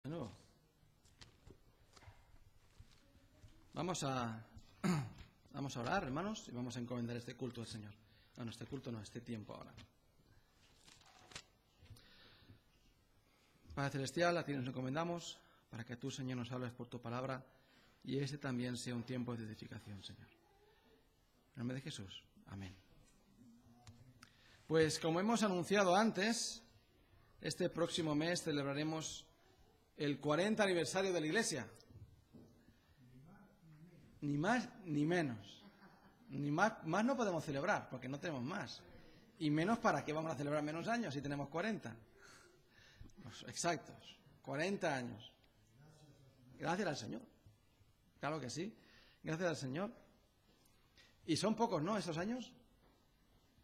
De nuevo. Vamos a orar, hermanos, y vamos a encomendar este culto al Señor. Bueno, este culto no, este tiempo ahora. Padre Celestial, a ti nos encomendamos para que tú, Señor, nos hables por tu palabra y ese también sea un tiempo de edificación, Señor. En nombre de Jesús. Amén. Pues como hemos anunciado antes, este próximo mes celebraremos el 40 aniversario de la Iglesia. Ni más ni menos. Ni más no podemos celebrar porque no tenemos más. Y menos para qué vamos a celebrar menos años si tenemos 40. Pues exactos, 40 años. Gracias al Señor. Claro que sí. Gracias al Señor. Y son pocos, ¿no? Esos años.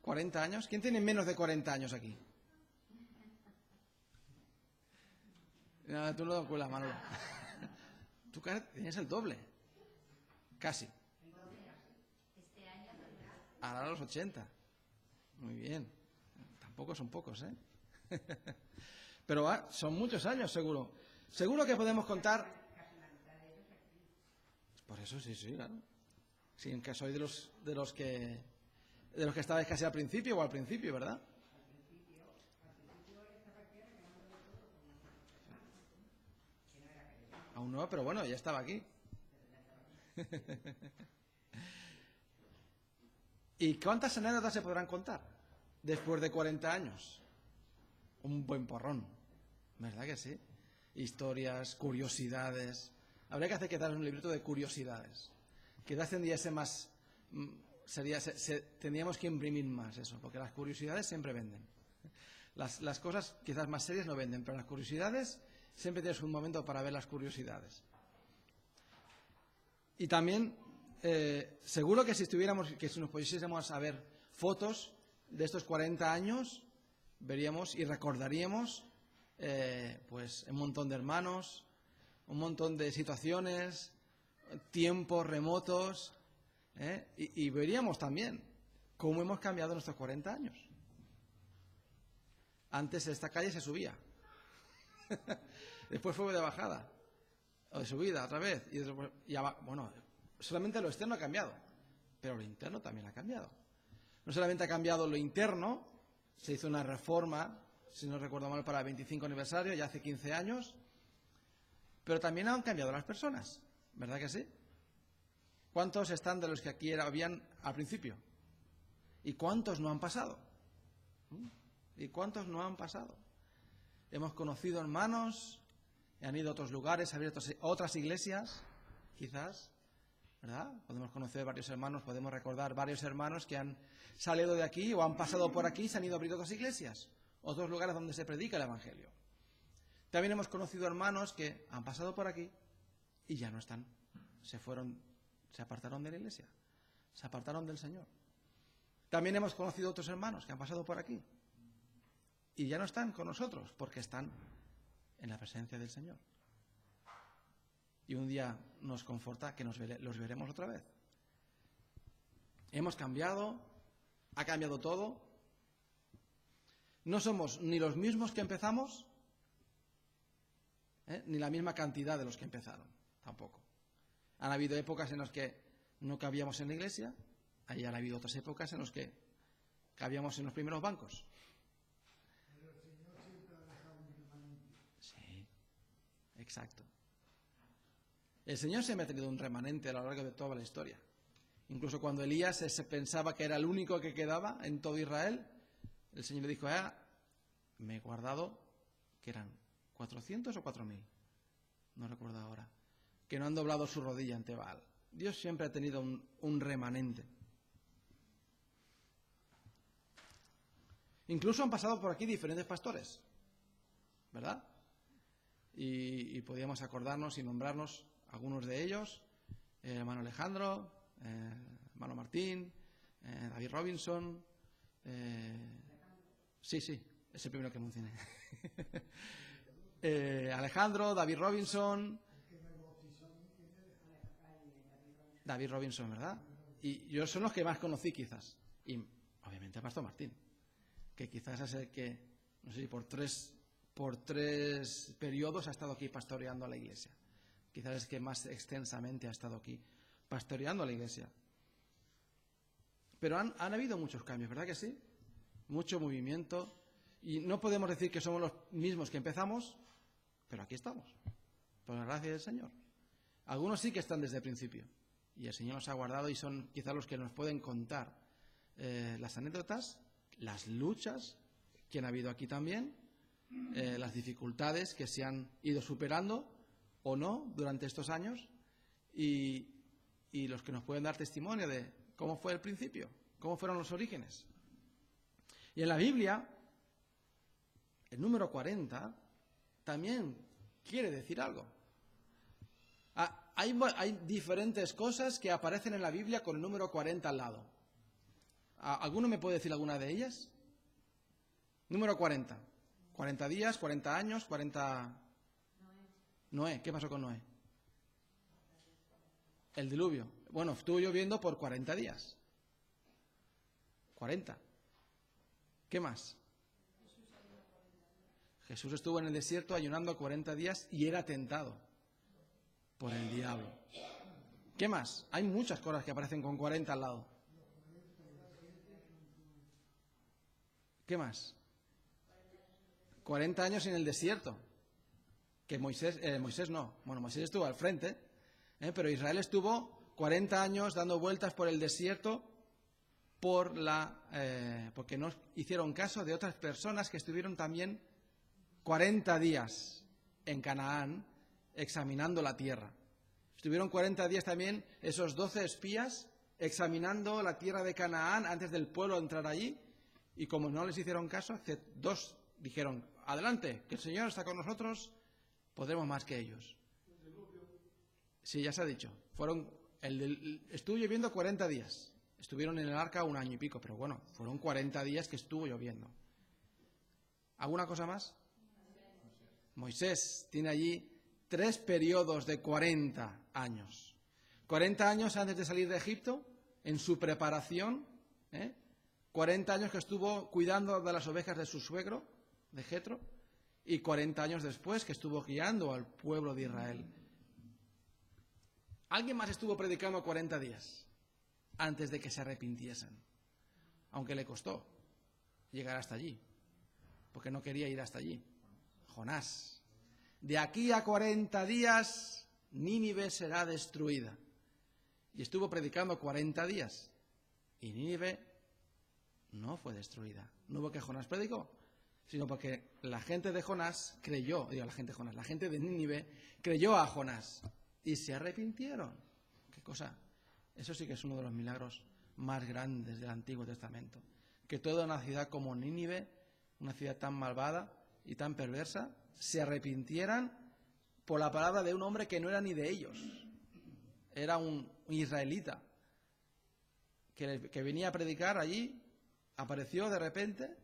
40 años. ¿Quién tiene menos de 40 años aquí? No, tú no cuelas, Manolo. Tú tienes el doble. Casi. Ahora a los 80. Muy bien. Tampoco son pocos, ¿eh? Pero son muchos años, seguro. Seguro que podemos contar. Por eso sí, claro. Sí, en que soy de los que estabais casi al principio o al principio, ¿verdad? Aún no, pero bueno, ya estaba aquí. ¿Y cuántas anécdotas se podrán contar después de 40 años? Un buen porrón, ¿verdad que sí? Historias, curiosidades. Habría que hacer quizás un librito de curiosidades. Quizás tendría ese más... tendríamos que imprimir más eso, porque las curiosidades siempre venden. Las cosas quizás más serias no venden, pero las curiosidades siempre tienes un momento para ver las curiosidades. Y también, seguro que si nos pusiésemos a ver fotos de estos 40 años, veríamos y recordaríamos pues un montón de hermanos, un montón de situaciones, tiempos remotos, y veríamos también cómo hemos cambiado en estos 40 años. Antes esta calle se subía, después fue de bajada, o de subida otra vez, bueno, solamente lo externo ha cambiado, pero lo interno también ha cambiado. No solamente ha cambiado lo interno, se hizo una reforma, si no recuerdo mal, para el 25 aniversario, ya hace 15 años, pero también han cambiado las personas, ¿verdad que sí? ¿Cuántos están de los que aquí habían al principio? ¿Y cuántos no han pasado? ¿Y cuántos no han pasado? Hemos conocido hermanos, han ido a otros lugares, han abierto otras iglesias, quizás, ¿verdad? Podemos conocer varios hermanos, podemos recordar varios hermanos que han salido de aquí o han pasado por aquí y se han ido a abrir otras iglesias, otros lugares donde se predica el Evangelio. También hemos conocido hermanos que han pasado por aquí y ya no están, se apartaron de la iglesia, se apartaron del Señor. También hemos conocido otros hermanos que han pasado por aquí y ya no están con nosotros porque están en la presencia del Señor. Y un día nos conforta que los veremos otra vez. Hemos cambiado, ha cambiado todo. No somos ni los mismos que empezamos, ni la misma cantidad de los que empezaron, tampoco. Han habido épocas en las que no cabíamos en la iglesia, ahí han habido otras épocas en las que cabíamos en los primeros bancos. Pero el Señor siempre ha dejado un remanente. Sí, exacto. El Señor siempre ha tenido un remanente a lo largo de toda la historia. Incluso cuando Elías se pensaba que era el único que quedaba en todo Israel, el Señor le dijo, me he guardado, que eran 400 o 4000, no recuerdo ahora, que no han doblado su rodilla ante Baal. Dios siempre ha tenido un remanente. Incluso han pasado por aquí diferentes pastores, ¿verdad? Y podíamos acordarnos y nombrarnos algunos de ellos, hermano Alejandro, hermano Martín, David Robinson, sí, es el primero que mencioné. Alejandro, David Robinson, David Robinson, ¿verdad? Y yo son los que más conocí quizás, y obviamente el pastor Martín, que quizás es el que, no sé si por por 3 periodos ha estado aquí pastoreando a la iglesia. Quizás es que más extensamente ha estado aquí pastoreando a la iglesia. Pero han habido muchos cambios, ¿verdad que sí? Mucho movimiento. Y no podemos decir que somos los mismos que empezamos, pero aquí estamos, por la gracia del Señor. Algunos sí que están desde el principio, y el Señor nos ha guardado y son quizás los que nos pueden contar las anécdotas, las luchas que han habido aquí también, las dificultades que se han ido superando o no durante estos años, y los que nos pueden dar testimonio de cómo fue el principio, cómo fueron los orígenes. Y en la Biblia, el número 40 también quiere decir algo. Hay diferentes cosas que aparecen en la Biblia con el número 40 al lado. ¿Alguno me puede decir alguna de ellas? Número 40. 40 días, 40 años, 40... Noé. ¿Qué pasó con Noé? El diluvio. Bueno, estuvo lloviendo por 40 días. 40. ¿Qué más? Jesús estuvo en el desierto ayunando 40 días y era tentado por el diablo. ¿Qué más? Hay muchas cosas que aparecen con 40 al lado. ¿Qué más? 40 años en el desierto. Que Moisés no. Bueno, Moisés estuvo al frente, pero Israel estuvo 40 años dando vueltas por el desierto porque no hicieron caso de otras personas que estuvieron también 40 días en Canaán examinando la tierra. Estuvieron 40 días también esos 12 espías examinando la tierra de Canaán antes del pueblo entrar allí, y como no les hicieron caso, 2 dijeron: adelante, que el Señor está con nosotros, podremos más que ellos. Sí, ya se ha dicho. Estuvo lloviendo 40 días. Estuvieron en el arca 1 año y pico, pero bueno, fueron 40 días que estuvo lloviendo. ¿Alguna cosa más? Moisés tiene allí 3 periodos de 40 años. 40 años antes de salir de Egipto, en su preparación, 40 años que estuvo cuidando de las ovejas de su suegro, de Jetro, y 40 años después que estuvo guiando al pueblo de Israel. ¿Alguien más estuvo predicando 40 días antes de que se arrepintiesen? Aunque le costó llegar hasta allí, porque no quería ir hasta allí. Jonás. De aquí a 40 días Nínive será destruida. Y estuvo predicando 40 días. Y Nínive no fue destruida. No porque Jonás predicó, sino porque la gente de Jonás creyó, la gente de Nínive creyó a Jonás y se arrepintieron. ¿Qué cosa? Eso sí que es uno de los milagros más grandes del Antiguo Testamento. Que toda una ciudad como Nínive, una ciudad tan malvada y tan perversa, se arrepintieran por la palabra de un hombre que no era ni de ellos. Era un israelita que venía a predicar allí, apareció de repente,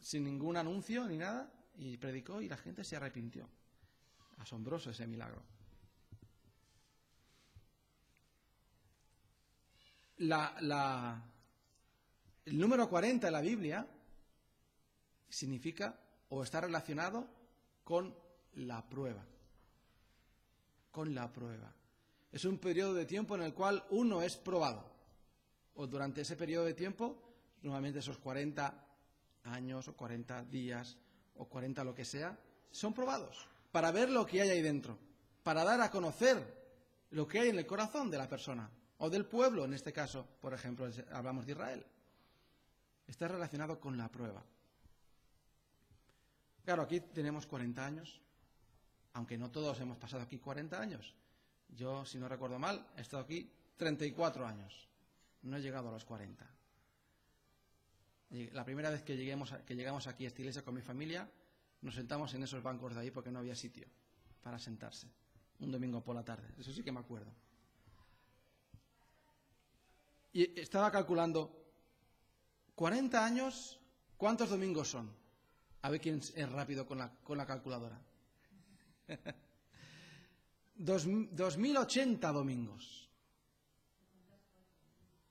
sin ningún anuncio ni nada, y predicó y la gente se arrepintió. Asombroso ese milagro. El número 40 en la Biblia significa o está relacionado con la prueba. Con la prueba. Es un periodo de tiempo en el cual uno es probado. O durante ese periodo de tiempo, normalmente esos 40 años o 40 días o 40 lo que sea, son probados para ver lo que hay ahí dentro, para dar a conocer lo que hay en el corazón de la persona o del pueblo, en este caso, por ejemplo, hablamos de Israel. Está relacionado con la prueba. Claro, aquí tenemos 40 años, aunque no todos hemos pasado aquí 40 años. Yo, si no recuerdo mal, he estado aquí 34 años. No he llegado a los 40. La primera vez que llegamos aquí a esta iglesia con mi familia, nos sentamos en esos bancos de ahí porque no había sitio para sentarse. Un domingo por la tarde. Eso sí que me acuerdo. Y estaba calculando, 40 años, ¿cuántos domingos son? A ver quién es rápido con la calculadora. 2080 domingos.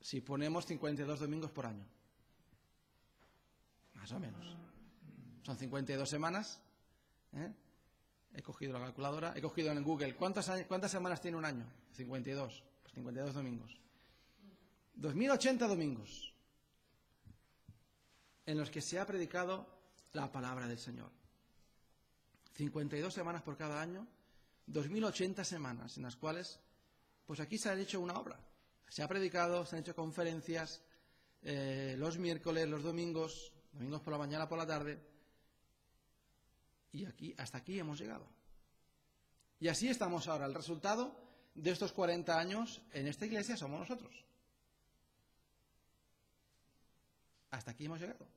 Si ponemos 52 domingos por año. Más o menos. Son 52 semanas, He cogido la calculadora, he cogido en Google. ¿Cuántas semanas tiene un año? 52. Pues 52 domingos. 2080 domingos en los que se ha predicado la palabra del Señor. 52 semanas por cada año, 2080 semanas en las cuales, pues aquí se ha hecho una obra. Se ha predicado, se han hecho conferencias los miércoles, los domingos por la mañana, por la tarde. Y hasta aquí hemos llegado. Y así estamos ahora. El resultado de estos 40 años en esta iglesia somos nosotros. Hasta aquí hemos llegado.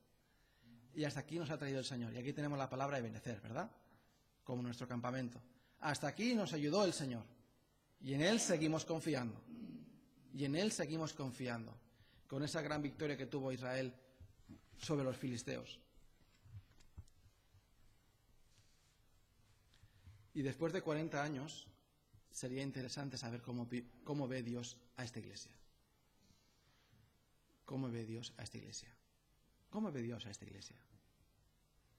Y hasta aquí nos ha traído el Señor. Y aquí tenemos la palabra de Benecer, ¿verdad? Como nuestro campamento. Hasta aquí nos ayudó el Señor. Y en Él seguimos confiando. Y en Él seguimos confiando. Con esa gran victoria que tuvo Israel sobre los filisteos. Y después de 40 años, sería interesante saber cómo ve Dios a esta iglesia. ¿Cómo ve Dios a esta iglesia? ¿Cómo ve Dios a esta iglesia?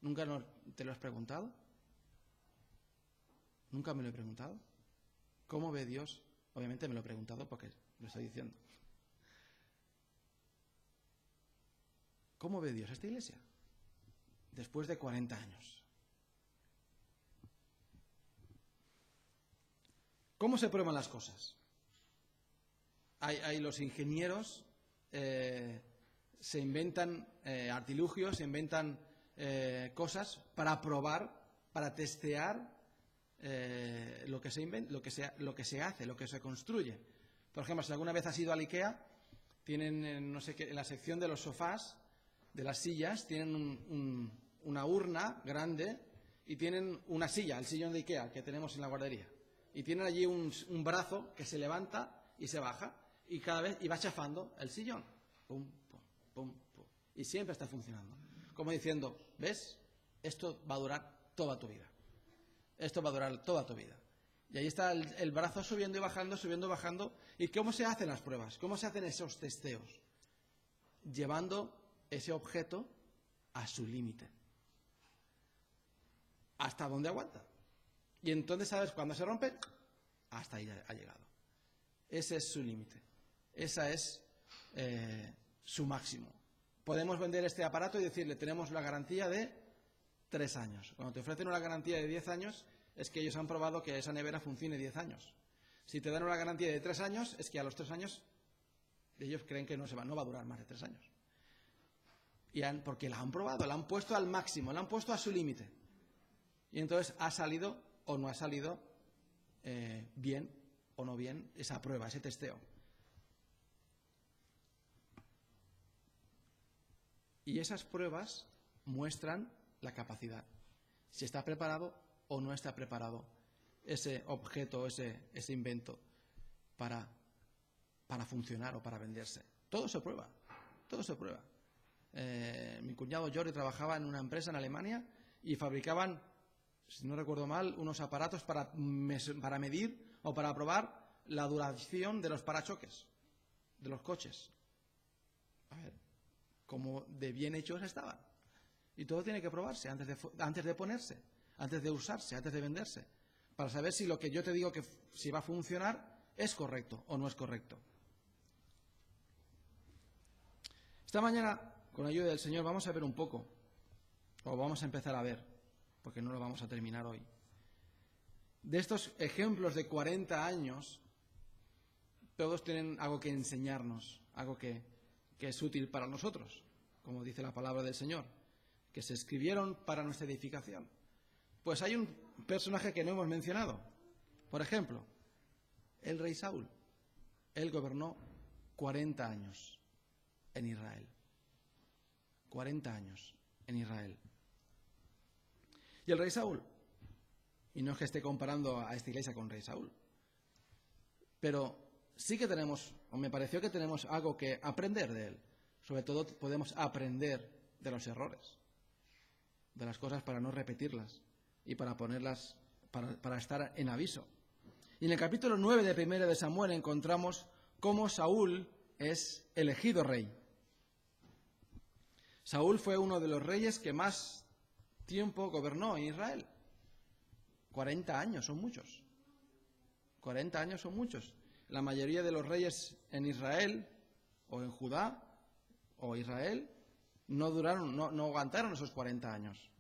¿Nunca te lo has preguntado? ¿Nunca me lo he preguntado? ¿Cómo ve Dios? Obviamente me lo he preguntado porque lo estoy diciendo. ¿Cómo ve Dios a esta iglesia? Después de 40 años. ¿Cómo se prueban las cosas? Hay los ingenieros, se inventan artilugios, se inventan cosas para probar, para testear lo que se hace, lo que se construye. Por ejemplo, si alguna vez has ido al IKEA, tienen, no sé qué, en la sección de los sofás, de las sillas, tienen una urna grande y tienen una silla, el sillón de IKEA que tenemos en la guardería. Y tienen allí un brazo que se levanta y se baja y cada vez va chafando el sillón. Pum, pum, pum, pum. Y siempre está funcionando. Como diciendo, ¿ves? Esto va a durar toda tu vida. Esto va a durar toda tu vida. Y ahí está el brazo subiendo y bajando, subiendo y bajando. ¿Y cómo se hacen las pruebas? ¿Cómo se hacen esos testeos? Llevando ese objeto a su límite. ¿Hasta dónde aguanta? Y entonces, ¿sabes cuándo se rompe? Hasta ahí ha llegado. Ese es su límite. Esa es su máximo. Podemos vender este aparato y decirle, tenemos la garantía de 3 años. Cuando te ofrecen una garantía de 10 años, es que ellos han probado que esa nevera funcione 10 años. Si te dan una garantía de 3 años, es que a los 3 años ellos creen que no va a durar más de 3 años. Porque la han probado, la han puesto al máximo, la han puesto a su límite. Y entonces ha salido o no ha salido bien o no bien esa prueba, ese testeo. Y esas pruebas muestran la capacidad. Si está preparado o no está preparado ese objeto, ese invento para funcionar o para venderse. Todo se prueba, todo se prueba. Mi cuñado Jordi trabajaba en una empresa en Alemania y fabricaban, si no recuerdo mal, unos aparatos para medir o para probar la duración de los parachoques de los coches. A ver, cómo de bien hechos estaban. Y todo tiene que probarse antes de ponerse, antes de usarse, antes de venderse, para saber si lo que yo te digo que si va a funcionar es correcto o no es correcto. Esta mañana, con la ayuda del Señor, vamos a ver un poco, o vamos a empezar a ver, porque no lo vamos a terminar hoy, de estos ejemplos de 40 años, todos tienen algo que enseñarnos, algo que es útil para nosotros, como dice la palabra del Señor, que se escribieron para nuestra edificación. Pues hay un personaje que no hemos mencionado. Por ejemplo, el rey Saúl. Él gobernó 40 años en Israel. 40 años en Israel. Y el rey Saúl, y no es que esté comparando a esta iglesia con rey Saúl, pero sí que tenemos, o me pareció que tenemos algo que aprender de él. Sobre todo podemos aprender de los errores, de las cosas para no repetirlas y para ponerlas, para estar en aviso. Y en el capítulo 9 de 1 de Samuel encontramos cómo Saúl es elegido rey. Saúl fue uno de los reyes que más tiempo gobernó en Israel. 40 años son muchos. 40 años son muchos. La mayoría de los reyes en Israel o en Judá o Israel no aguantaron esos 40 años.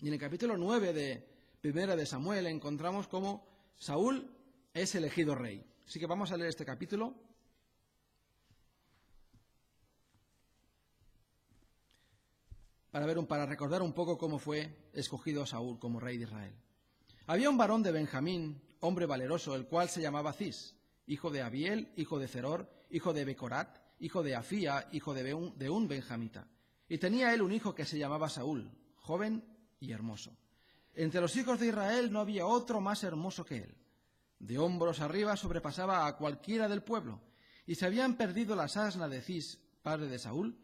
Y en el capítulo 9 de Primera de Samuel encontramos cómo Saúl es elegido rey. Así que vamos a leer este capítulo. Para recordar un poco cómo fue escogido Saúl como rey de Israel. Había un varón de Benjamín, hombre valeroso, el cual se llamaba Cis, hijo de Abiel, hijo de Zeror, hijo de Becorat, hijo de Afía, hijo de un benjamita. Y tenía él un hijo que se llamaba Saúl, joven y hermoso. Entre los hijos de Israel no había otro más hermoso que él. De hombros arriba sobrepasaba a cualquiera del pueblo, y se habían perdido las asnas de Cis, padre de Saúl,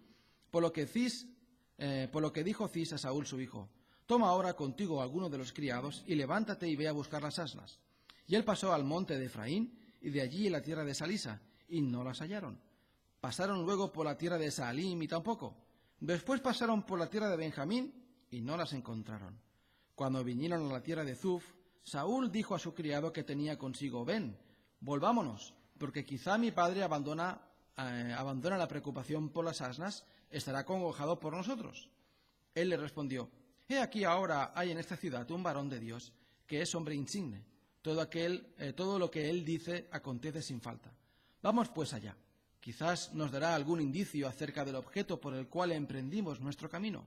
por lo que dijo Cis a Saúl su hijo: toma ahora contigo a alguno de los criados y levántate y ve a buscar las asnas. Y él pasó al monte de Efraín y de allí a la tierra de Salisa, y no las hallaron. Pasaron luego por la tierra de Saalim y tampoco. Después pasaron por la tierra de Benjamín y no las encontraron. Cuando vinieron a la tierra de Zuf, Saúl dijo a su criado que tenía consigo: ven, volvámonos, porque quizá mi padre abandona la preocupación por las asnas, estará congojado por nosotros. Él le respondió: he aquí ahora hay en esta ciudad un varón de Dios, que es hombre insigne. Todo lo que él dice acontece sin falta. Vamos pues allá. Quizás nos dará algún indicio acerca del objeto por el cual emprendimos nuestro camino.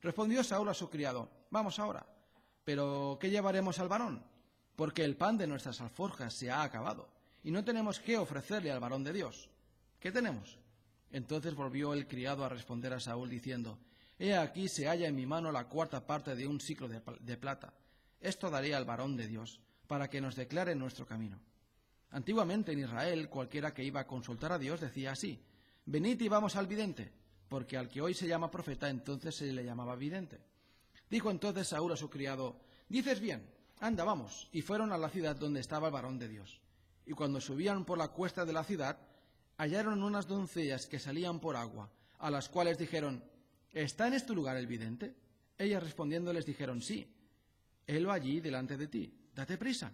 Respondió Saúl a su criado: vamos ahora. ¿Pero qué llevaremos al varón? Porque el pan de nuestras alforjas se ha acabado, y no tenemos qué ofrecerle al varón de Dios. ¿Qué tenemos? Entonces volvió el criado a responder a Saúl diciendo: he aquí se halla en mi mano la cuarta parte de un siclo de plata. Esto daré al varón de Dios, para que nos declare nuestro camino. Antiguamente en Israel, cualquiera que iba a consultar a Dios decía así: venid y vamos al vidente, porque al que hoy se llama profeta entonces se le llamaba vidente. Dijo entonces Saúl a su criado: dices bien, anda, vamos. Y fueron a la ciudad donde estaba el varón de Dios. Y cuando subían por la cuesta de la ciudad, hallaron unas doncellas que salían por agua, a las cuales dijeron: ¿está en este lugar el vidente? Ellas respondiendo les dijeron: sí. Helo allí delante de ti, date prisa,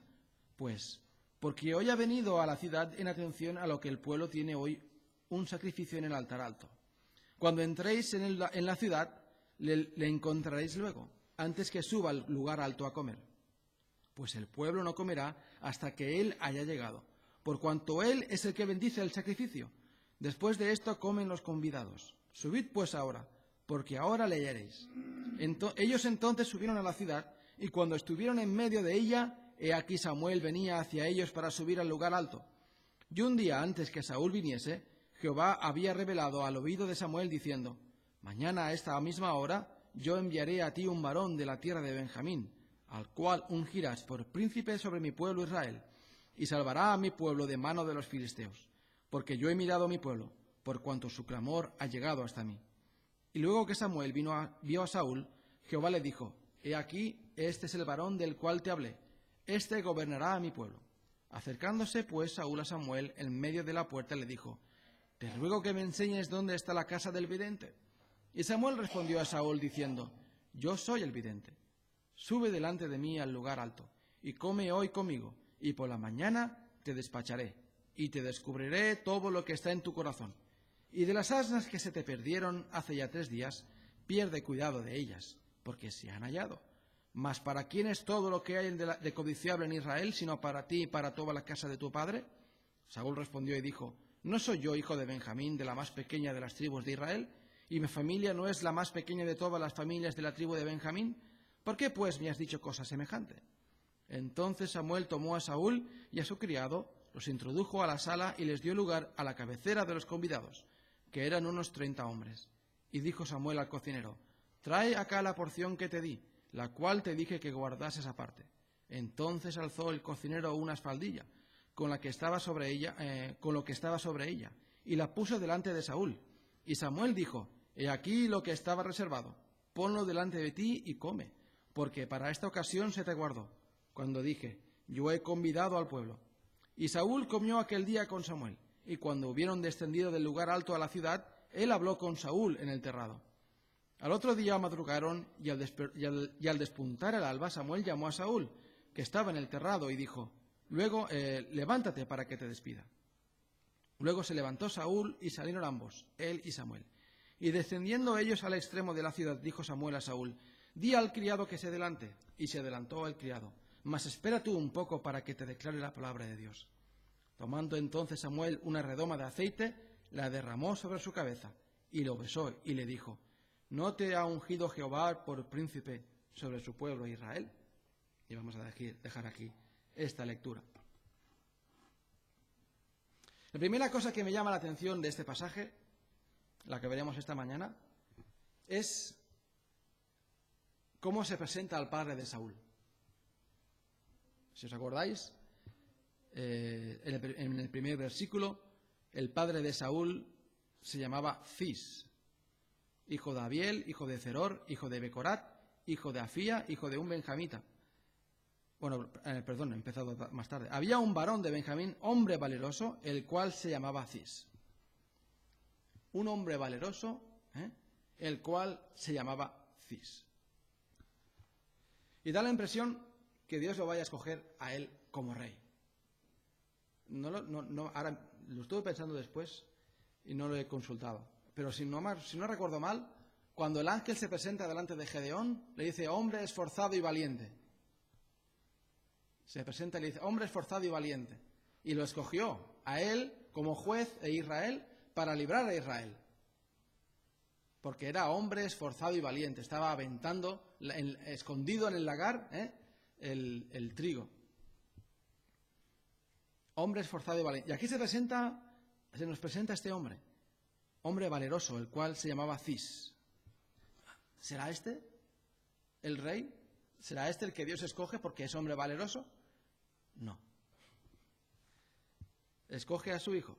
pues, porque hoy ha venido a la ciudad en atención a lo que el pueblo tiene hoy un sacrificio en el altar alto. Cuando entréis en la ciudad, le encontraréis luego, antes que suba al lugar alto a comer. Pues el pueblo no comerá hasta que él haya llegado, por cuanto él es el que bendice el sacrificio. Después de esto comen los convidados. Subid pues ahora, porque ahora le hallaréis. Ellos entonces subieron a la ciudad, y cuando estuvieron en medio de ella, he aquí Samuel venía hacia ellos para subir al lugar alto. Y un día antes que Saúl viniese, Jehová había revelado al oído de Samuel diciendo: mañana a esta misma hora yo enviaré a ti un varón de la tierra de Benjamín, al cual ungirás por príncipe sobre mi pueblo Israel, y salvará a mi pueblo de mano de los filisteos, porque yo he mirado a mi pueblo, por cuanto su clamor ha llegado hasta mí. Y luego que Samuel vio a Saúl, Jehová le dijo: he aquí, este es el varón del cual te hablé, este gobernará a mi pueblo. Acercándose pues Saúl a Samuel en medio de la puerta le dijo: te ruego que me enseñes dónde está la casa del vidente. Y Samuel respondió a Saúl diciendo: yo soy el vidente. Sube delante de mí al lugar alto, y come hoy conmigo, y por la mañana te despacharé, y te descubriré todo lo que está en tu corazón. Y de las asnas que se te perdieron hace ya 3 días, pierde cuidado de ellas, porque se han hallado. Mas ¿para quién es todo lo que hay de codiciable en Israel, sino para ti y para toda la casa de tu padre? Saúl respondió y dijo: ¿no soy yo hijo de Benjamín, de la más pequeña de las tribus de Israel? ¿Y mi familia no es la más pequeña de todas las familias de la tribu de Benjamín? ¿Por qué, pues, me has dicho cosa semejante? Entonces Samuel tomó a Saúl y a su criado, los introdujo a la sala y les dio lugar a la cabecera de los convidados, que eran unos 30 hombres. Y dijo Samuel al cocinero: trae acá la porción que te di, la cual te dije que guardases aparte. Entonces alzó el cocinero una espaldilla, con lo que estaba sobre ella, y la puso delante de Saúl. Y Samuel dijo: he aquí lo que estaba reservado, ponlo delante de ti y come, porque para esta ocasión se te guardó, cuando dije: yo he convidado al pueblo. Y Saúl comió aquel día con Samuel, y cuando hubieron descendido del lugar alto a la ciudad, él habló con Saúl en el terrado. Al otro día madrugaron y al despuntar el alba Samuel llamó a Saúl, que estaba en el terrado, y dijo: luego, levántate para que te despida. Luego se levantó Saúl y salieron ambos, él y Samuel. Y descendiendo ellos al extremo de la ciudad, dijo Samuel a Saúl: di al criado que se adelante. Y se adelantó el criado. Mas espera tú un poco para que te declare la palabra de Dios. Tomando entonces Samuel una redoma de aceite, la derramó sobre su cabeza, y lo besó, y le dijo: ¿no te ha ungido Jehová por príncipe sobre su pueblo Israel? Y vamos a dejar aquí esta lectura. La primera cosa que me llama la atención de este pasaje, la que veremos esta mañana, es cómo se presenta al padre de Saúl. Si os acordáis, en el primer versículo, el padre de Saúl se llamaba Cis, hijo de Abiel, hijo de Zeror, hijo de Becorat, hijo de Afía, hijo de un benjamita. Bueno, perdón, he empezado más tarde. Había un varón de Benjamín, hombre valeroso, el cual se llamaba Cis. Un hombre valeroso, el cual se llamaba Cis. Y da la impresión que Dios lo vaya a escoger a él como rey. Ahora lo estuve pensando después y no lo he consultado. Pero si no recuerdo mal, cuando el ángel se presenta delante de Gedeón, le dice: hombre esforzado y valiente. Se presenta y le dice: hombre esforzado y valiente. Y lo escogió a él como juez de Israel para librar a Israel. Porque era hombre esforzado y valiente. Estaba aventando, escondido en el lagar, el trigo. Hombre esforzado y valiente. Y aquí se nos presenta este hombre. Hombre valeroso, el cual se llamaba Cis. ¿Será este el rey? ¿Será este el que Dios escoge porque es hombre valeroso? No. Escoge a su hijo.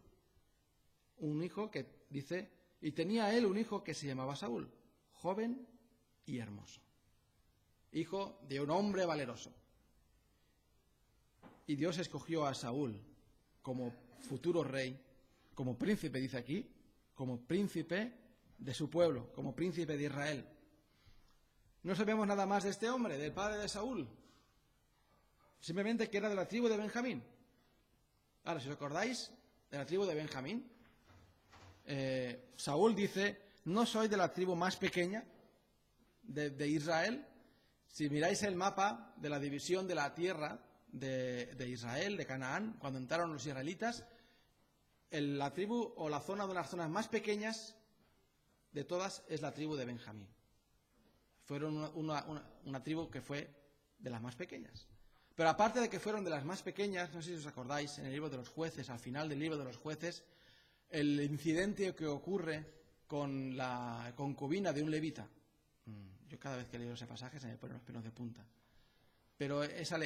Un hijo que dice: y tenía él un hijo que se llamaba Saúl, joven y hermoso. Hijo de un hombre valeroso. Y Dios escogió a Saúl como futuro rey, como príncipe, dice aquí, como príncipe de su pueblo, como príncipe de Israel. No sabemos nada más de este hombre, del padre de Saúl. Simplemente que era de la tribu de Benjamín. Ahora, si os acordáis, de la tribu de Benjamín, Saúl dice: no soy de la tribu más pequeña de Israel. Si miráis el mapa de la división de la tierra de Israel, de Canaán, cuando entraron los israelitas, la tribu o la zona de las zonas más pequeñas de todas es la tribu de Benjamín. Fueron una tribu que fue de las más pequeñas. Pero aparte de que fueron de las más pequeñas, no sé si os acordáis, en el libro de los jueces, al final del libro de los jueces, el incidente que ocurre con la concubina de un levita. Yo cada vez que leo ese pasaje se me ponen los pelos de punta. Pero ese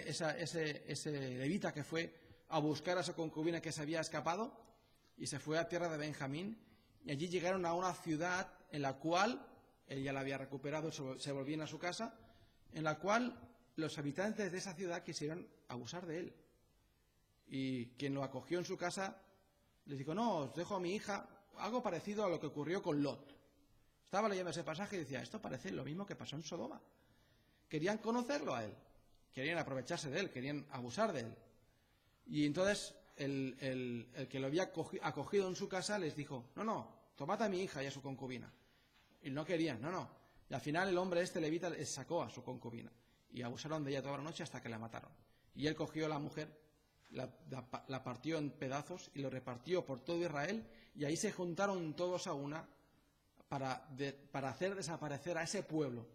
levita que fue a buscar a su concubina que se había escapado y se fue a tierra de Benjamín, y allí llegaron a una ciudad en la cual ella la había recuperado, se volvían a su casa, en la cual los habitantes de esa ciudad quisieron abusar de él. Y quien lo acogió en su casa les dijo: no, os dejo a mi hija, algo parecido a lo que ocurrió con Lot. Estaba leyendo ese pasaje y decía: esto parece lo mismo que pasó en Sodoma. Querían conocerlo a él, querían aprovecharse de él, querían abusar de él. Y entonces el que lo había acogido en su casa les dijo: no, tomad a mi hija y a su concubina. Y no querían, no. Y al final el hombre levita les sacó a su concubina y abusaron de ella toda la noche hasta que la mataron. Y él cogió a la mujer, la partió en pedazos y lo repartió por todo Israel, y ahí se juntaron todos a una para hacer desaparecer a ese pueblo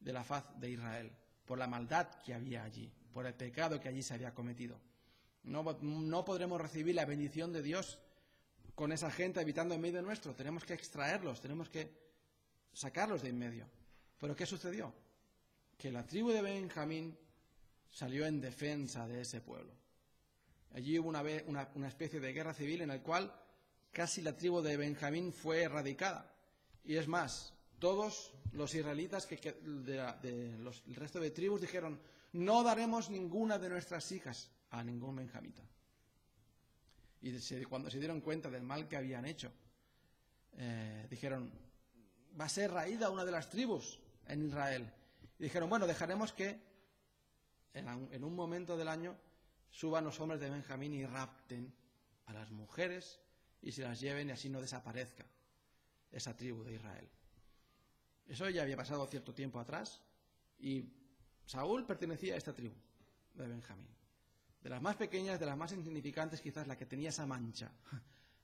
de la faz de Israel, por la maldad que había allí, por el pecado que allí se había cometido. No podremos recibir la bendición de Dios con esa gente habitando en medio nuestro. Tenemos que extraerlos, tenemos que sacarlos de en medio. ¿Pero qué sucedió? Que la tribu de Benjamín salió en defensa de ese pueblo. Allí hubo una especie de guerra civil en la cual casi la tribu de Benjamín fue erradicada. Y es más, todos los israelitas el resto de tribus dijeron: no daremos ninguna de nuestras hijas a ningún benjamita. Y cuando se dieron cuenta del mal que habían hecho, dijeron: va a ser raída una de las tribus en Israel. Y dijeron, bueno, dejaremos que en un momento del año suban los hombres de Benjamín y rapten a las mujeres y se las lleven y así no desaparezca esa tribu de Israel. Eso ya había pasado cierto tiempo atrás y Saúl pertenecía a esta tribu de Benjamín. De las más pequeñas, de las más insignificantes, quizás la que tenía esa mancha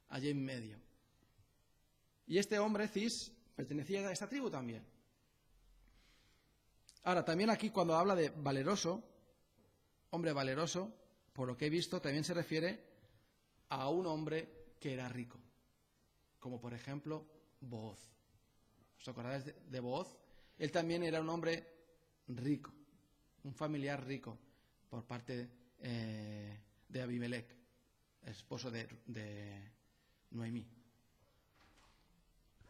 allí en medio. Y este hombre, Cis, pertenecía a esta tribu también. Ahora, también aquí cuando habla de valeroso, hombre valeroso, por lo que he visto, también se refiere a un hombre que era rico, como por ejemplo Booz. ¿Os acordáis de Booz? Él también era un hombre rico, un familiar rico, por parte de Abimelech, esposo de Noemí.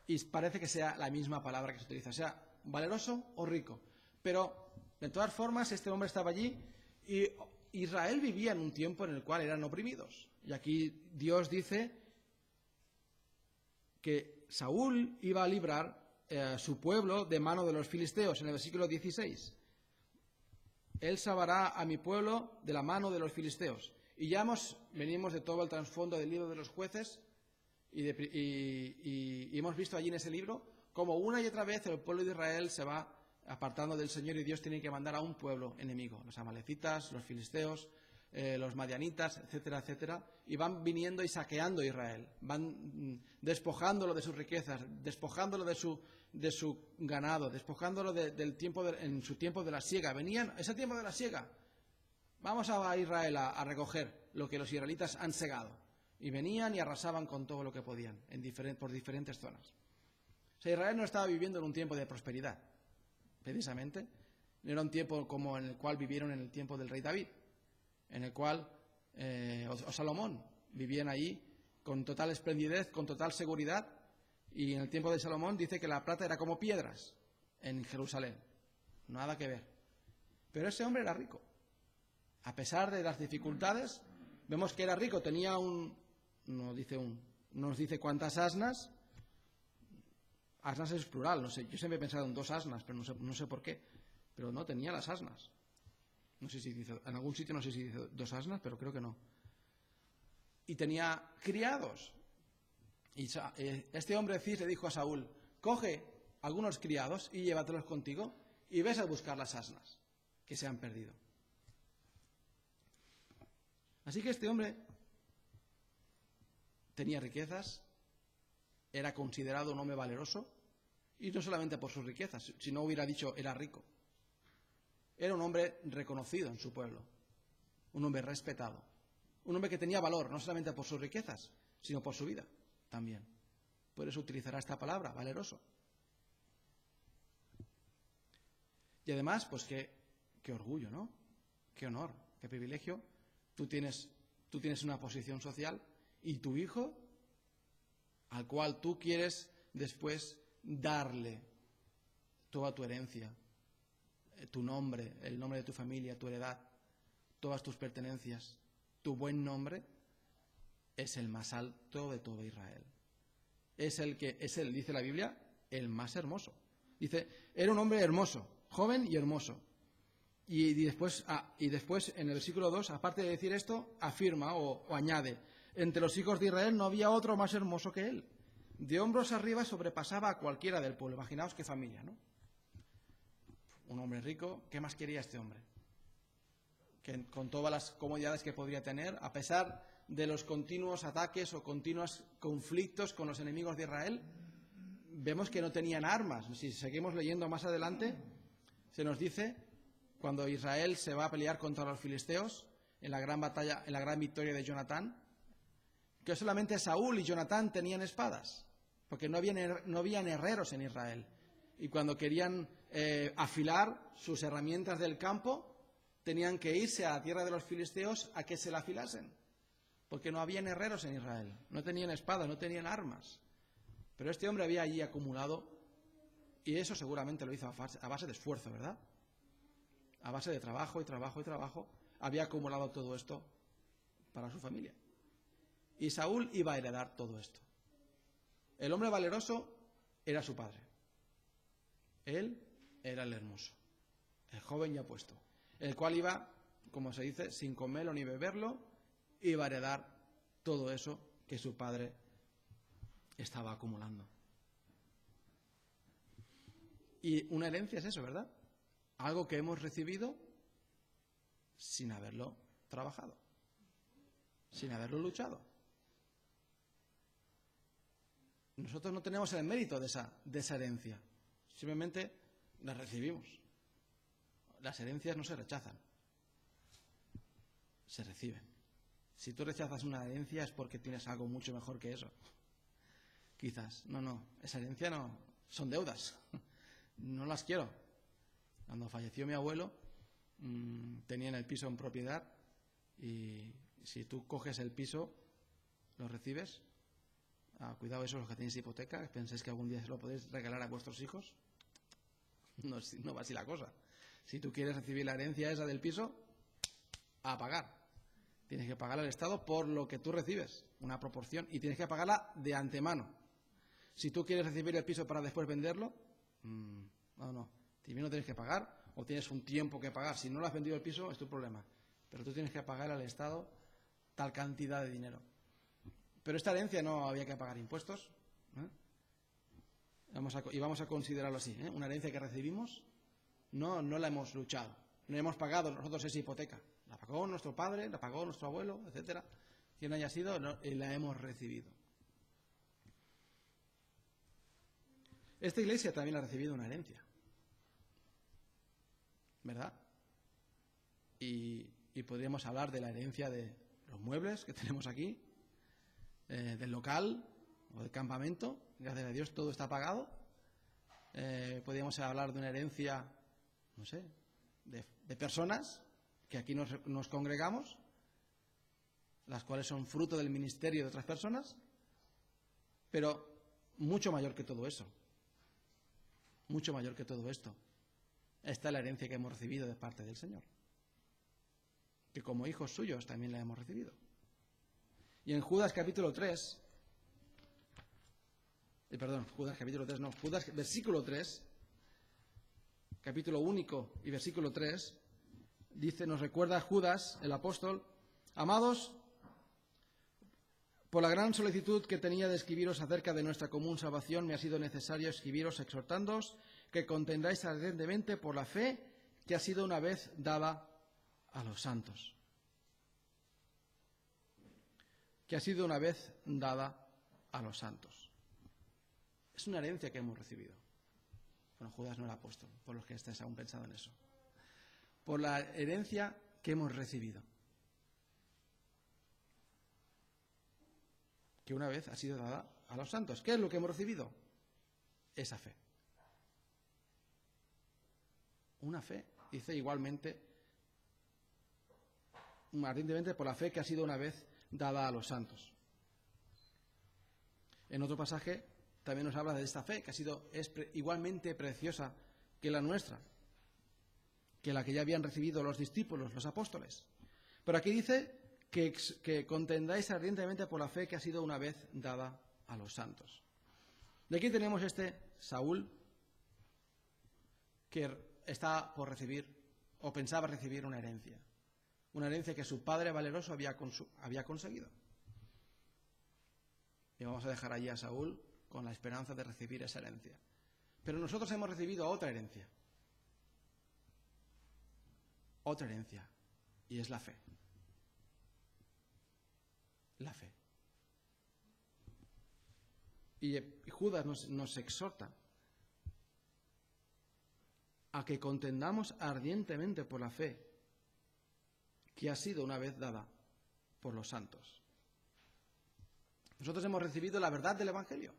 Y parece que sea la misma palabra que se utiliza, sea valeroso o rico. Pero, de todas formas, este hombre estaba allí y Israel vivía en un tiempo en el cual eran oprimidos. Y aquí Dios dice que Saúl iba a librar a su pueblo de mano de los filisteos, en el versículo 16. Él salvará a mi pueblo de la mano de los filisteos. Y ya venimos de todo el trasfondo del libro de los jueces y hemos visto allí en ese libro cómo una y otra vez el pueblo de Israel se va apartando del Señor y Dios tiene que mandar a un pueblo enemigo, los amalecitas, los filisteos, los madianitas, etcétera, etcétera, y van viniendo y saqueando a Israel, van despojándolo de sus riquezas, despojándolo de su ganado, despojándolo del tiempo en su tiempo de la siega. Venían, ese tiempo de la siega, vamos a Israel a recoger lo que los israelitas han segado, y venían y arrasaban con todo lo que podían por diferentes zonas. O sea, Israel no estaba viviendo en un tiempo de prosperidad, precisamente. No era un tiempo como en el cual vivieron en el tiempo del rey David, en el cual, o Salomón, vivían allí con total esplendidez, con total seguridad, y en el tiempo de Salomón dice que la plata era como piedras en Jerusalén. Nada que ver. Pero ese hombre era rico. A pesar de las dificultades, vemos que era rico. Tenía no nos dice cuántas asnas. Asnas es plural, no sé. Yo siempre he pensado en 2 asnas, pero no sé por qué. Pero no, tenía las asnas. No sé si dice, en algún sitio no sé si dice 2 asnas, pero creo que no. Y tenía criados. Y este hombre Cis le dijo a Saúl, coge algunos criados y llévatelos contigo y ves a buscar las asnas que se han perdido. Así que este hombre tenía riquezas, era considerado un hombre valeroso, y no solamente por sus riquezas, si no hubiera dicho era rico. Era un hombre reconocido en su pueblo, un hombre respetado, un hombre que tenía valor, no solamente por sus riquezas, sino por su vida también. Por eso utilizará esta palabra, valeroso. Y además, pues qué orgullo, ¿no? Qué honor, qué privilegio. Tú tienes una posición social y tu hijo, al cual tú quieres después darle toda tu herencia, tu nombre, el nombre de tu familia, tu heredad, todas tus pertenencias, tu buen nombre, es el más alto de todo Israel. Es el, dice la Biblia, el más hermoso. Dice, era un hombre hermoso, joven y hermoso. Y después en el versículo 2, aparte de decir esto, afirma o añade, entre los hijos de Israel no había otro más hermoso que él. De hombros arriba sobrepasaba a cualquiera del pueblo. Imaginaos qué familia, ¿no? Un hombre rico, ¿qué más quería este hombre? Que con todas las comodidades que podría tener, a pesar de los continuos ataques o continuos conflictos con los enemigos de Israel, vemos que no tenían armas. Si seguimos leyendo más adelante, se nos dice, cuando Israel se va a pelear contra los filisteos, en la gran batalla, en la gran victoria de Jonatán, que solamente Saúl y Jonatán tenían espadas, porque no habían herreros en Israel. Y cuando querían afilar sus herramientas del campo, tenían que irse a la tierra de los filisteos a que se la afilasen, porque no habían herreros en Israel, no tenían espadas, no tenían armas. Pero este hombre había allí acumulado, y eso seguramente lo hizo a base de esfuerzo, ¿verdad? A base de trabajo y trabajo y trabajo, había acumulado todo esto para su familia. Y Saúl iba a heredar todo esto. El hombre valeroso era su padre. Él era el hermoso, el joven ya puesto, el cual iba, como se dice, sin comerlo ni beberlo, iba a heredar todo eso que su padre estaba acumulando. Y una herencia es eso, ¿verdad? Algo que hemos recibido sin haberlo trabajado, sin haberlo luchado. Nosotros no tenemos el mérito de esa herencia, simplemente la recibimos. Las herencias no se rechazan, se reciben. Si tú rechazas una herencia es porque tienes algo mucho mejor que eso. Quizás, no, esa herencia no, son deudas, no las quiero. Cuando falleció mi abuelo, tenían el piso en propiedad y si tú coges el piso, lo recibes. Cuidado eso, los que tenéis hipoteca, pensáis que algún día se lo podéis regalar a vuestros hijos. No va así la cosa. Si tú quieres recibir la herencia esa del piso, a pagar. Tienes que pagar al Estado por lo que tú recibes, una proporción, y tienes que pagarla de antemano. Si tú quieres recibir el piso para después venderlo, no. Primero tienes que pagar o tienes un tiempo que pagar. Si no lo has vendido el piso, es tu problema. Pero tú tienes que pagar al Estado tal cantidad de dinero. Pero esta herencia no había que pagar impuestos. Y vamos a considerarlo así. Una herencia que recibimos, no la hemos luchado. No hemos pagado nosotros esa hipoteca. La pagó nuestro padre, la pagó nuestro abuelo, etcétera. Quien haya sido, y la hemos recibido. Esta iglesia también ha recibido una herencia, ¿verdad? Y podríamos hablar de la herencia de los muebles que tenemos aquí, del local o del campamento. Gracias a Dios todo está pagado. Podríamos hablar de una herencia, no sé, de personas que aquí nos congregamos, las cuales son fruto del ministerio de otras personas, pero mucho mayor que todo eso. Mucho mayor que todo esto. Esta es la herencia que hemos recibido de parte del Señor, que como hijos suyos también la hemos recibido. Y en Judas capítulo 3, Judas versículo 3, capítulo único y versículo 3, dice, nos recuerda Judas, el apóstol: amados, por la gran solicitud que tenía de escribiros acerca de nuestra común salvación, me ha sido necesario escribiros exhortándoos que contendáis ardientemente por la fe que ha sido una vez dada a los santos. Que ha sido una vez dada a los santos. Es una herencia que hemos recibido. Bueno, Judas no era apóstol, por los que estáis aún pensando en eso. Por la herencia que hemos recibido. Que una vez ha sido dada a los santos. ¿Qué es lo que hemos recibido? Esa fe. Una fe, dice igualmente, ardientemente por la fe que ha sido una vez dada a los santos. En otro pasaje también nos habla de esta fe que es igualmente preciosa que la nuestra, que la que ya habían recibido los discípulos, los apóstoles. Pero aquí dice que contendáis ardientemente por la fe que ha sido una vez dada a los santos. De aquí tenemos Saúl, que está por recibir, o pensaba recibir una herencia que su padre valeroso había conseguido. Y vamos a dejar allí a Saúl con la esperanza de recibir esa herencia. Pero nosotros hemos recibido otra herencia, y es la fe. La fe. Y Judas nos exhorta a que contendamos ardientemente por la fe que ha sido una vez dada por los santos. Nosotros hemos recibido la verdad del Evangelio.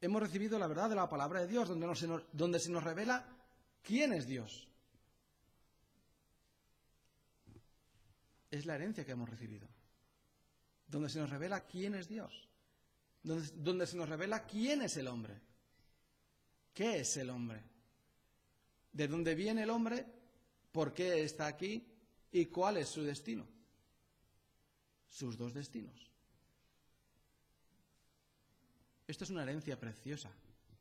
Hemos recibido la verdad de la palabra de Dios, donde se nos revela quién es Dios. Es la herencia que hemos recibido. Donde se nos revela quién es Dios. Donde se nos revela quién es el hombre. ¿Qué es el hombre? ¿De dónde viene el hombre? ¿Por qué está aquí? ¿Y cuál es su destino? Sus dos destinos. Esto es una herencia preciosa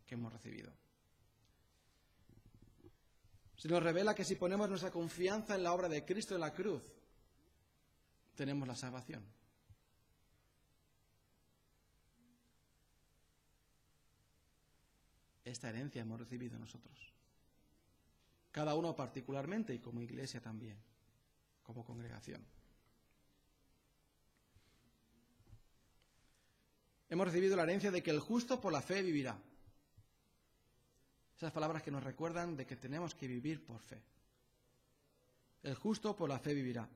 que hemos recibido. Se nos revela que si ponemos nuestra confianza en la obra de Cristo en la cruz, tenemos la salvación. Esta herencia hemos recibido nosotros. Cada uno particularmente y como iglesia también, como congregación. Hemos recibido la herencia de que el justo por la fe vivirá. Esas palabras que nos recuerdan de que tenemos que vivir por fe. El justo por la fe vivirá.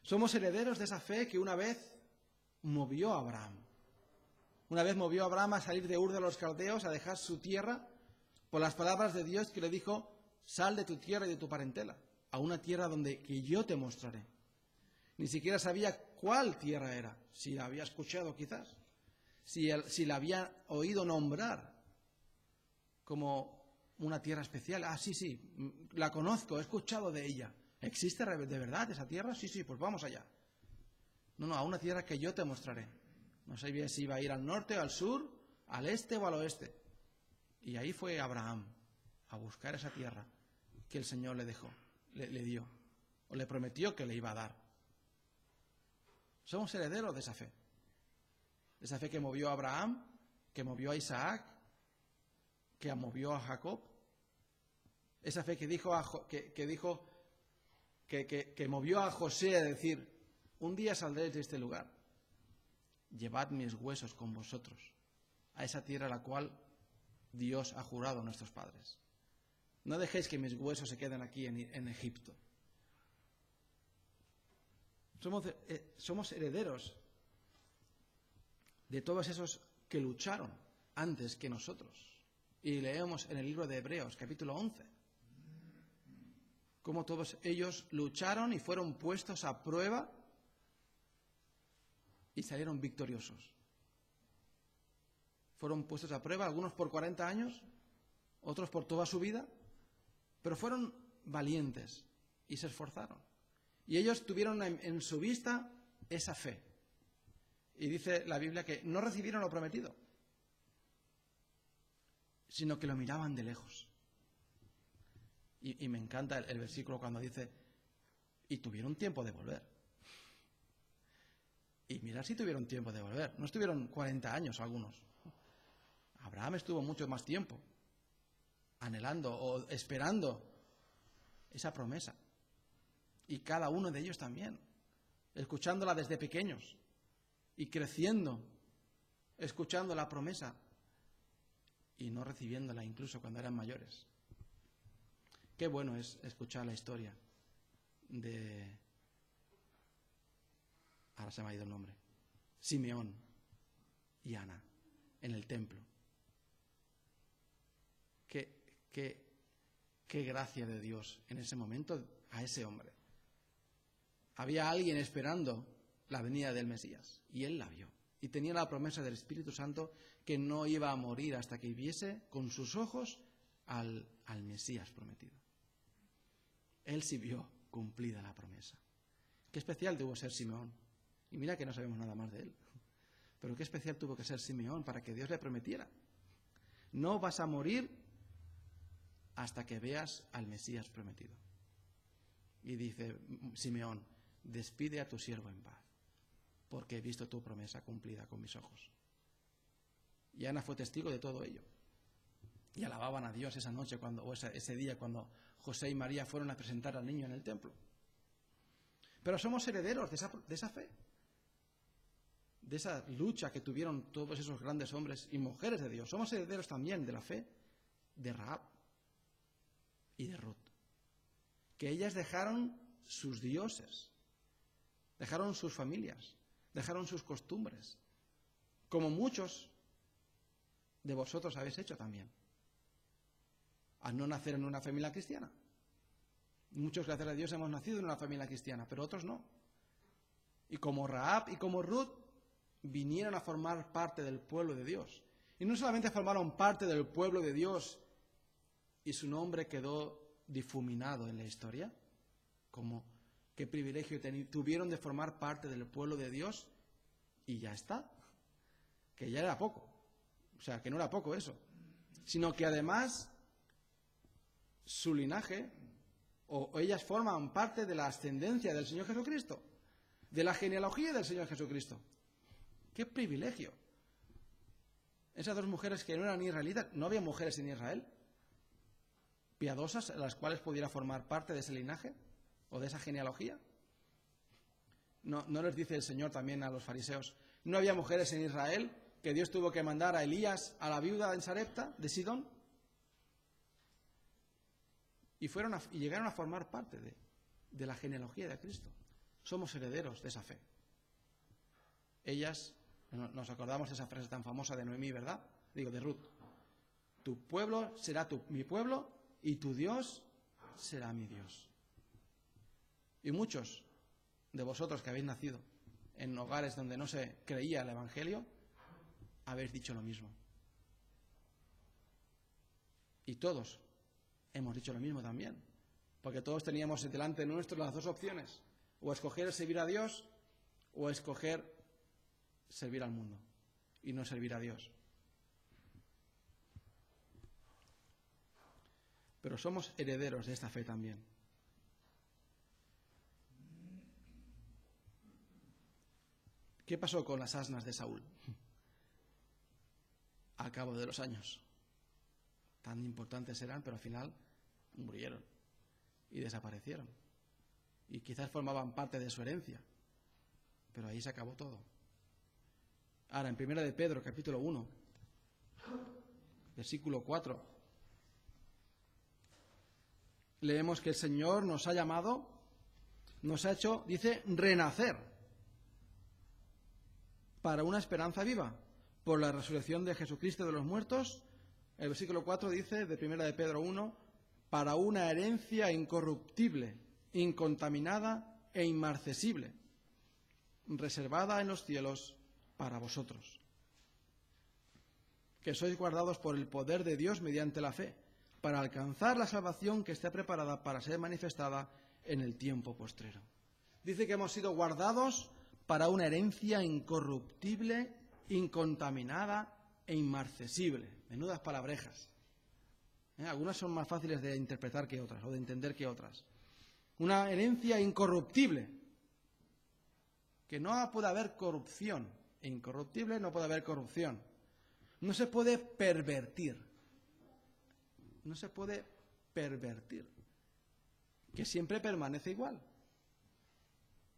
Somos herederos de esa fe que una vez movió a Abraham. Una vez movió a Abraham a salir de Ur de los Caldeos, a dejar su tierra, por las palabras de Dios que le dijo: sal de tu tierra y de tu parentela, a una tierra que yo te mostraré. Ni siquiera sabía cuál tierra era, si la había escuchado quizás, si la había oído nombrar como una tierra especial. Ah, sí, la conozco, he escuchado de ella. ¿Existe de verdad esa tierra? Sí, pues vamos allá. No, a una tierra que yo te mostraré. No sabía si iba a ir al norte, al sur, al este o al oeste. Y ahí fue Abraham a buscar esa tierra que el Señor le dejó, le dio, o le prometió que le iba a dar. Somos herederos de esa fe. De esa fe que movió a Abraham, que movió a Isaac, que movió a Jacob. Esa fe que movió a José a decir: un día saldréis de este lugar, llevad mis huesos con vosotros a esa tierra a la cual Dios ha jurado a nuestros padres. No dejéis que mis huesos se queden aquí en Egipto. Somos herederos de todos esos que lucharon antes que nosotros. Y leemos en el libro de Hebreos, capítulo 11, cómo todos ellos lucharon y fueron puestos a prueba y salieron victoriosos. Fueron puestos a prueba, algunos por 40 años, otros por toda su vida, pero fueron valientes y se esforzaron. Y ellos tuvieron en su vista esa fe. Y dice la Biblia que no recibieron lo prometido, sino que lo miraban de lejos. Y me encanta el versículo cuando dice: y tuvieron tiempo de volver. Y mirad si tuvieron tiempo de volver. No estuvieron 40 años algunos. Abraham estuvo mucho más tiempo anhelando o esperando esa promesa. Y cada uno de ellos también, escuchándola desde pequeños y creciendo, escuchando la promesa y no recibiéndola incluso cuando eran mayores. Qué bueno es escuchar la historia de... ahora se me ha ido el nombre. Simeón y Ana en el templo. Qué gracia de Dios en ese momento a ese hombre. Había alguien esperando la venida del Mesías y él la vio. Y tenía la promesa del Espíritu Santo que no iba a morir hasta que viese con sus ojos al Mesías prometido. Él sí vio cumplida la promesa. Qué especial tuvo ser Simeón. Y mira que no sabemos nada más de él. Pero qué especial tuvo que ser Simeón para que Dios le prometiera: no vas a morir hasta que veas al Mesías prometido. Y dice Simeón: despide a tu siervo en paz, porque he visto tu promesa cumplida con mis ojos. Y Ana fue testigo de todo ello. Y alababan a Dios esa noche ese día cuando José y María fueron a presentar al niño en el templo. Pero somos herederos de esa fe, de esa lucha que tuvieron todos esos grandes hombres y mujeres de Dios. Somos herederos también de la fe de Rahab y de Ruth, que ellas dejaron sus dioses, dejaron sus familias, dejaron sus costumbres, como muchos de vosotros habéis hecho también, al no nacer en una familia cristiana. Muchos, gracias a Dios, hemos nacido en una familia cristiana, pero otros no. Y como Rahab y como Ruth vinieron a formar parte del pueblo de Dios. Y no solamente formaron parte del pueblo de Dios y su nombre quedó difuminado en la historia, como qué privilegio tuvieron de formar parte del pueblo de Dios y ya está, que ya era poco. sea, que no era poco eso, sino que además su linaje, o ellas forman parte de la ascendencia del Señor Jesucristo, de la genealogía del Señor Jesucristo. ¡Qué privilegio! Esas dos mujeres que no eran israelitas, no había mujeres en Israel piadosas a las cuales pudiera formar parte de ese linaje o de esa genealogía. No les dice el Señor también a los fariseos, ¿no había mujeres en Israel que Dios tuvo que mandar a Elías a la viuda en Sarepta de Sidón? Y llegaron a formar parte de la genealogía de Cristo. Somos herederos de esa fe. Ellas, nos acordamos de esa frase tan famosa de Noemí, ¿verdad? Digo, de Ruth. Tu pueblo será mi pueblo y tu Dios será mi Dios. Y muchos de vosotros que habéis nacido en hogares donde no se creía el Evangelio, habéis dicho lo mismo. Y todos hemos dicho lo mismo también, porque todos teníamos delante nuestro las dos opciones, o escoger servir a Dios o escoger servir al mundo y no servir a Dios. Pero somos herederos de esta fe también. ¿Qué pasó con las asnas de Saúl? Al cabo de los años. Tan importantes eran, pero al final murieron y desaparecieron. Y quizás formaban parte de su herencia, pero ahí se acabó todo. Ahora, en 1 de Pedro, capítulo 1, versículo 4, leemos que el Señor nos ha llamado, nos ha hecho, dice, renacer para una esperanza viva, por la resurrección de Jesucristo de los muertos. El versículo 4 dice, de 1 de Pedro 1, para una herencia incorruptible, incontaminada e inmarcesible, reservada en los cielos para vosotros, que sois guardados por el poder de Dios mediante la fe, para alcanzar la salvación que está preparada para ser manifestada en el tiempo postrero. Dice que hemos sido guardados para una herencia incorruptible, incontaminada e inmarcesible. Menudas palabrejas. Algunas son más fáciles de interpretar que otras, o de entender que otras. Una herencia incorruptible, que no puede haber corrupción. Incorruptible, no puede haber corrupción. No se puede pervertir. No se puede pervertir. Que siempre permanece igual.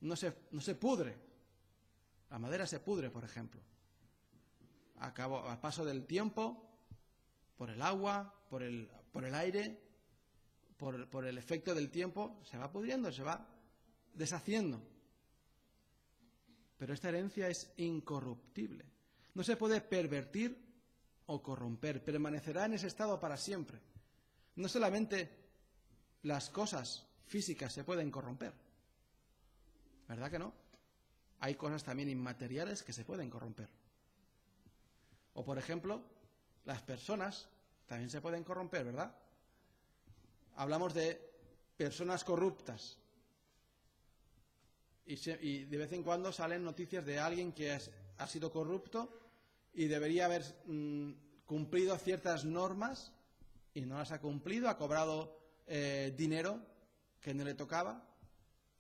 No se pudre. La madera se pudre, por ejemplo. Al paso del tiempo, por el agua, por el aire, por el efecto del tiempo, se va pudriendo, se va deshaciendo. Pero esta herencia es incorruptible. No se puede pervertir o corromper. Permanecerá en ese estado para siempre. No solamente las cosas físicas se pueden corromper. ¿Verdad que no? Hay cosas también inmateriales que se pueden corromper. O, por ejemplo, las personas también se pueden corromper, ¿verdad? Hablamos de personas corruptas. Y de vez en cuando salen noticias de alguien que ha sido corrupto y debería haber cumplido ciertas normas y no las ha cumplido, ha cobrado dinero que no le tocaba,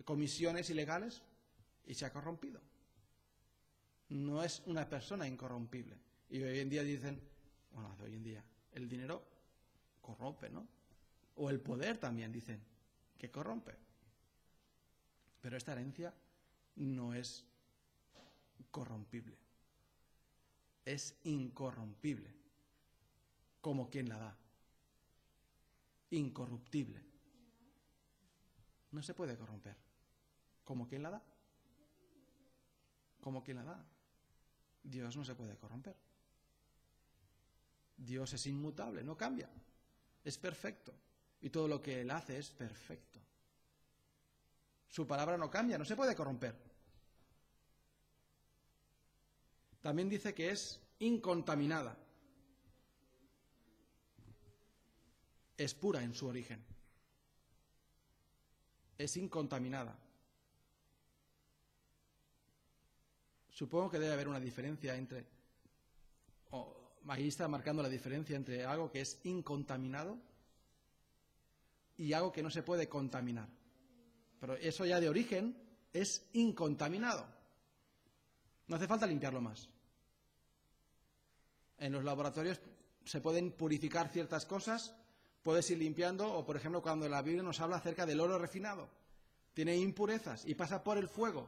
comisiones ilegales, y se ha corrompido. No es una persona incorrompible. Y hoy en día dicen, bueno, hoy en día el dinero corrompe, ¿no? O el poder también dicen que corrompe. Pero esta herencia no es corrompible. Es incorrompible, como quien la da. Incorruptible. No se puede corromper. ¿Como quien la da? ¿Como quien la da? Dios no se puede corromper. Dios es inmutable, no cambia. Es perfecto. Y todo lo que Él hace es perfecto. Su palabra no cambia, no se puede corromper. También dice que es incontaminada. Es pura en su origen. Es incontaminada. Supongo que debe haber una diferencia entre, ahí está marcando la diferencia entre algo que es incontaminado y algo que no se puede contaminar. Pero eso ya de origen es incontaminado. No hace falta limpiarlo más. En los laboratorios se pueden purificar ciertas cosas, puedes ir limpiando, o por ejemplo cuando la Biblia nos habla acerca del oro refinado. Tiene impurezas y pasa por el fuego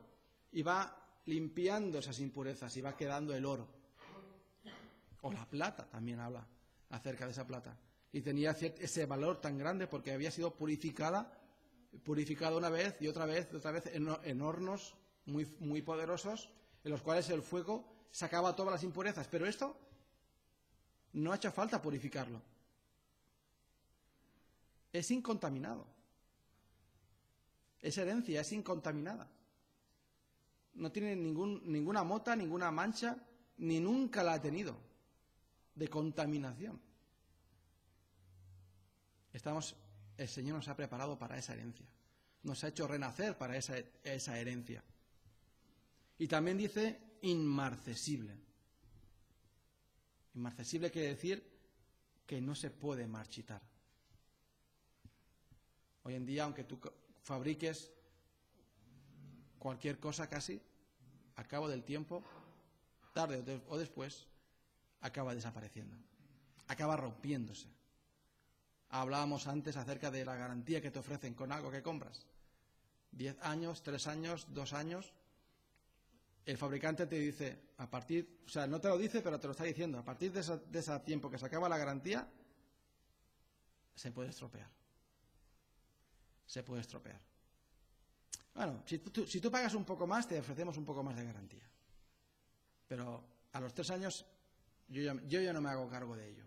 y va limpiando esas impurezas y va quedando el oro. O la plata también habla acerca de esa plata. Y tenía ese valor tan grande porque había sido purificada una vez y otra vez en hornos muy poderosos, en los cuales el fuego sacaba todas las impurezas. Pero esto no ha hecho falta purificarlo. Es incontaminado. Esa herencia es incontaminada. No tiene ninguna mota, ninguna mancha, ni nunca la ha tenido de contaminación. El Señor nos ha preparado para esa herencia. Nos ha hecho renacer para esa herencia. Y también dice inmarcesible. Inmarcesible quiere decir que no se puede marchitar. Hoy en día, aunque tú fabriques cualquier cosa casi, a cabo del tiempo, tarde o después, acaba desapareciendo. Acaba rompiéndose. Hablábamos antes acerca de la garantía que te ofrecen con algo que compras. 10 años, 3 años, 2 años. El fabricante te dice, no te lo dice, pero te lo está diciendo, a partir de ese tiempo que se acaba la garantía, se puede estropear. Se puede estropear. Bueno, si tú pagas un poco más, te ofrecemos un poco más de garantía. Pero a los 3 años, yo ya no me hago cargo de ello.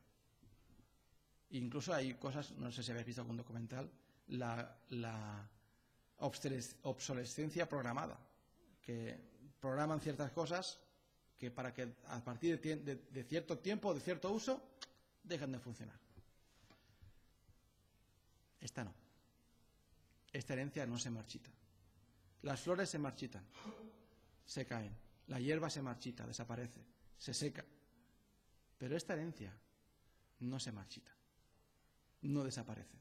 Incluso hay cosas, no sé si habéis visto algún documental, la obsolescencia programada, que programan ciertas cosas que para que a partir de cierto tiempo, de cierto uso, dejan de funcionar. Esta no. Esta herencia no se marchita. Las flores se marchitan, se caen, la hierba se marchita, desaparece, se seca. Pero esta herencia no se marchita. No desaparece,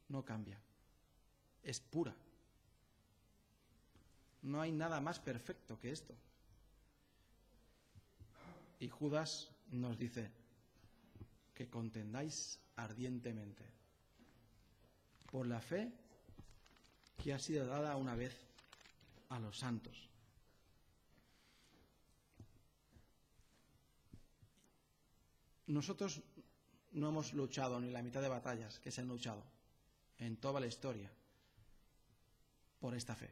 no cambia, es pura. No hay nada más perfecto que esto. Y Judas nos dice que contendáis ardientemente por la fe que ha sido dada una vez a los santos. Nosotros no hemos luchado ni la mitad de batallas que se han luchado en toda la historia por esta fe.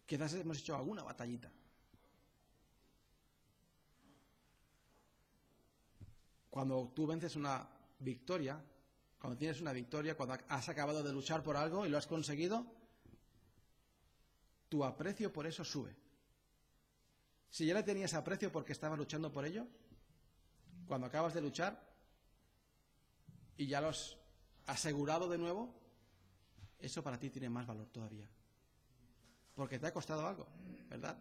Quizás hemos hecho alguna batallita. Cuando tú vences una victoria, cuando tienes una victoria, cuando has acabado de luchar por algo y lo has conseguido, tu aprecio por eso sube. Si ya le tenías aprecio porque estabas luchando por ello, cuando acabas de luchar y ya lo has asegurado de nuevo, eso para ti tiene más valor todavía. Porque te ha costado algo, ¿verdad?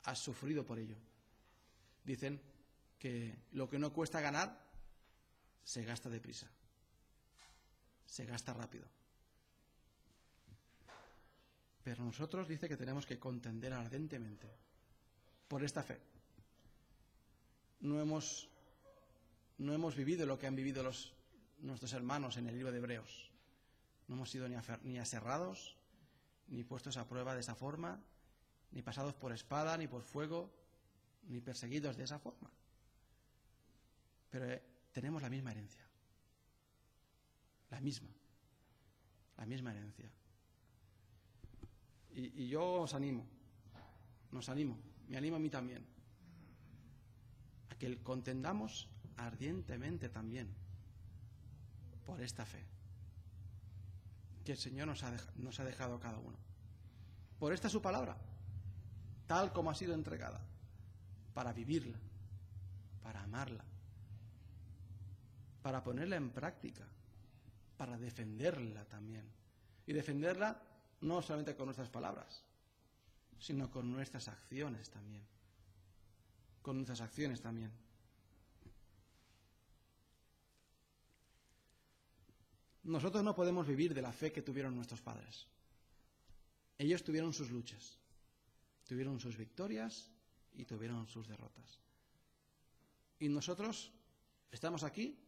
Has sufrido por ello. Dicen que lo que no cuesta ganar se gasta deprisa, se gasta rápido. Pero nosotros dice que tenemos que contender ardentemente por esta fe. No hemos vivido lo que han vivido nuestros hermanos en el libro de Hebreos. No hemos sido ni aserrados, ni puestos a prueba de esa forma, ni pasados por espada, ni por fuego, ni perseguidos de esa forma. Pero tenemos la misma herencia. La misma herencia. Y yo nos animo, me animo a mí también, a que contendamos ardientemente también por esta fe que el Señor nos ha dejado a cada uno. Por esta su palabra, tal como ha sido entregada, para vivirla, para amarla, para ponerla en práctica, para defenderla también. Y defenderla no solamente con nuestras palabras, sino con nuestras acciones también. con nuestras acciones también. Nosotros no podemos vivir de la fe que tuvieron nuestros padres. Ellos tuvieron sus luchas, tuvieron sus victorias y tuvieron sus derrotas. Y nosotros estamos aquí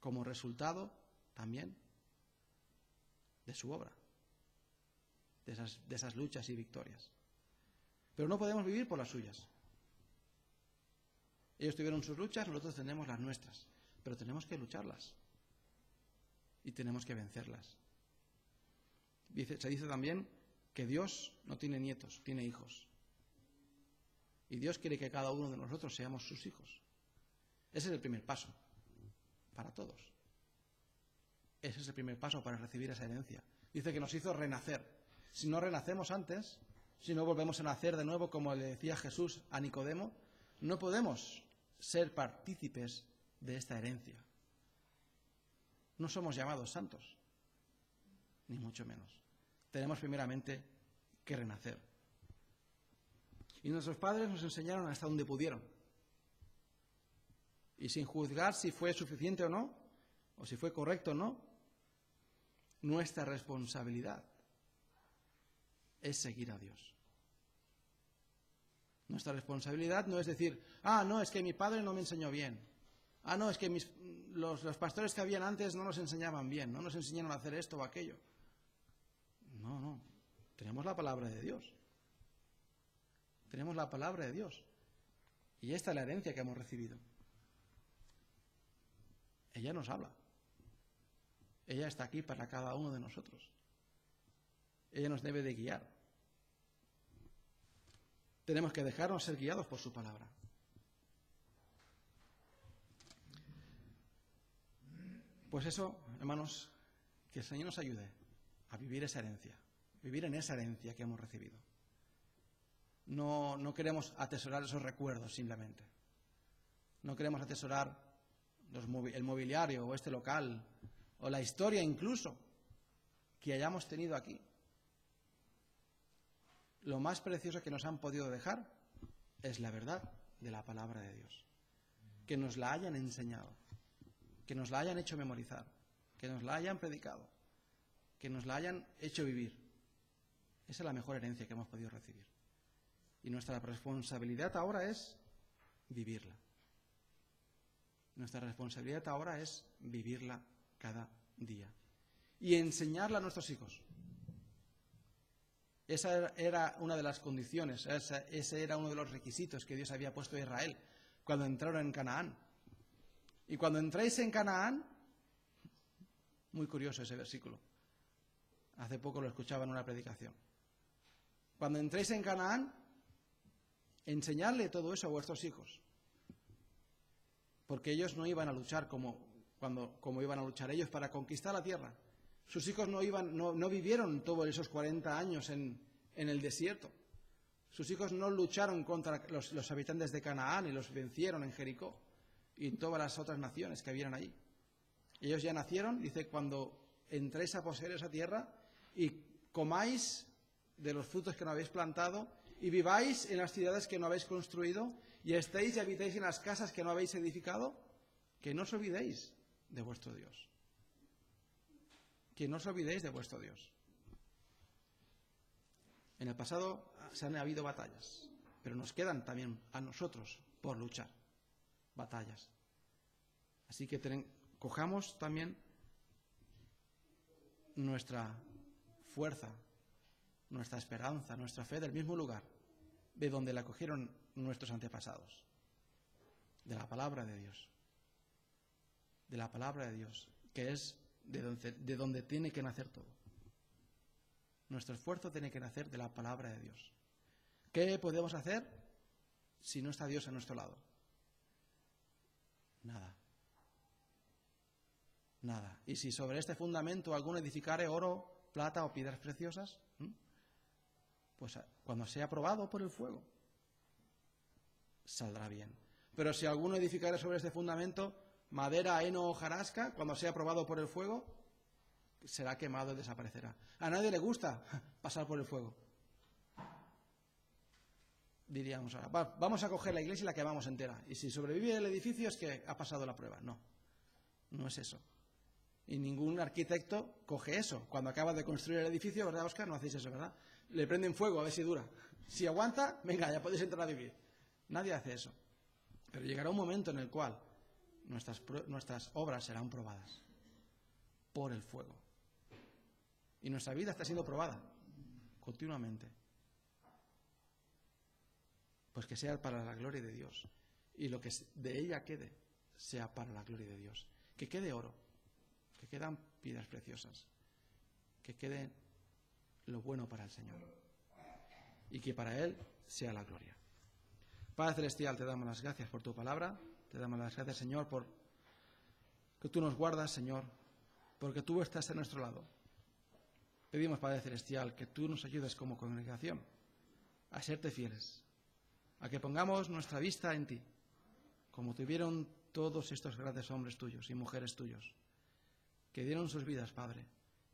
como resultado también de su obra, de esas luchas y victorias. Pero no podemos vivir por las suyas. Ellos tuvieron sus luchas, nosotros tenemos las nuestras, pero tenemos que lucharlas y tenemos que vencerlas. Se dice también que Dios no tiene nietos, tiene hijos. Y Dios quiere que cada uno de nosotros seamos sus hijos. Ese es el primer paso para todos. Ese es el primer paso para recibir esa herencia. Dice que nos hizo renacer. Si no renacemos antes, si no volvemos a nacer de nuevo, como le decía Jesús a Nicodemo, no podemos ser partícipes de esta herencia. No somos llamados santos, ni mucho menos. Tenemos primeramente que renacer. Y nuestros padres nos enseñaron hasta donde pudieron. Y sin juzgar si fue suficiente o no, o si fue correcto o no, nuestra responsabilidad es seguir a Dios. Nuestra responsabilidad no es decir, no, es que mi padre no me enseñó bien. No, es que los pastores que habían antes no nos enseñaban bien, no nos enseñaron a hacer esto o aquello. No. Tenemos la palabra de Dios. Tenemos la palabra de Dios. Y esta es la herencia que hemos recibido. Ella nos habla. Ella está aquí para cada uno de nosotros. Ella nos debe de guiar. Tenemos que dejarnos ser guiados por su palabra. Pues eso, hermanos, que el Señor nos ayude a vivir esa herencia, vivir en esa herencia que hemos recibido. No queremos atesorar esos recuerdos simplemente. No queremos atesorar el mobiliario o este local o la historia incluso que hayamos tenido aquí. Lo más precioso que nos han podido dejar es la verdad de la palabra de Dios. Que nos la hayan enseñado, que nos la hayan hecho memorizar, que nos la hayan predicado, que nos la hayan hecho vivir. Esa es la mejor herencia que hemos podido recibir. Y nuestra responsabilidad ahora es vivirla. Nuestra responsabilidad ahora es vivirla cada día. Y enseñarla a nuestros hijos. Esa era una de las condiciones, ese era uno de los requisitos que Dios había puesto a Israel cuando entraron en Canaán. Y cuando entréis en Canaán, muy curioso ese versículo. Hace poco lo escuchaba en una predicación. Cuando entréis en Canaán, enseñadle todo eso a vuestros hijos. Porque ellos no iban a luchar como iban a luchar ellos para conquistar la tierra. Sus hijos no vivieron todos esos 40 años en el desierto. Sus hijos no lucharon contra los habitantes de Canaán y los vencieron en Jericó y en todas las otras naciones que habían allí. Ellos ya nacieron, dice, cuando entréis a poseer esa tierra y comáis de los frutos que no habéis plantado y viváis en las ciudades que no habéis construido y estéis y habitéis en las casas que no habéis edificado, que no os olvidéis de vuestro Dios. Que no os olvidéis de vuestro Dios. En el pasado se han habido batallas, pero nos quedan también a nosotros por luchar batallas. Así que cojamos también nuestra fuerza, nuestra esperanza, nuestra fe del mismo lugar de donde la cogieron nuestros antepasados, de la palabra de Dios. De la palabra de Dios, que es de donde tiene que nacer todo. Nuestro esfuerzo tiene que nacer de la palabra de Dios. ¿Qué podemos hacer si no está Dios a nuestro lado? Nada. Y si sobre este fundamento alguno edificare oro, plata o piedras preciosas, pues cuando sea probado por el fuego, saldrá bien. Pero si alguno edificare sobre este fundamento madera, heno o hojarasca, cuando sea probado por el fuego, será quemado y desaparecerá. A nadie le gusta pasar por el fuego. diríamos ahora, vamos a coger la iglesia y la quemamos entera. Y si sobrevive el edificio es que ha pasado la prueba. No, no es eso. Y ningún arquitecto coge eso. Cuando acaba de construir el edificio, ¿verdad, Óscar? No hacéis eso, ¿verdad? Le prenden fuego a ver si dura. Si aguanta, venga, ya podéis entrar a vivir. Nadie hace eso. Pero llegará un momento en el cual nuestras obras serán probadas por el fuego. Y nuestra vida está siendo probada continuamente. Pues que sea para la gloria de Dios. Y lo que de ella quede sea para la gloria de Dios. Que quede oro. Que quedan piedras preciosas. Que quede lo bueno para el Señor. Y que para Él sea la gloria. Padre Celestial, te damos las gracias por tu palabra. Te damos las gracias, Señor, por que tú nos guardas, Señor, porque tú estás a nuestro lado. Pedimos, Padre Celestial, que tú nos ayudes como congregación a serte fieles, a que pongamos nuestra vista en ti, como tuvieron todos estos grandes hombres tuyos y mujeres tuyos, que dieron sus vidas, Padre,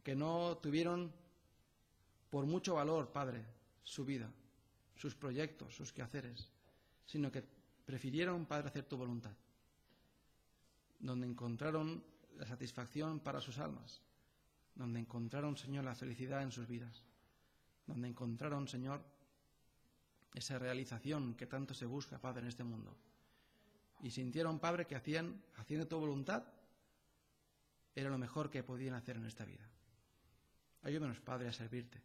que no tuvieron por mucho valor, Padre, su vida, sus proyectos, sus quehaceres, sino que prefirieron, Padre, hacer tu voluntad, donde encontraron la satisfacción para sus almas, donde encontraron, Señor, la felicidad en sus vidas, donde encontraron, Señor, esa realización que tanto se busca, Padre, en este mundo. Y sintieron, Padre, que haciendo tu voluntad, era lo mejor que podían hacer en esta vida. Ayúdanos, Padre, a servirte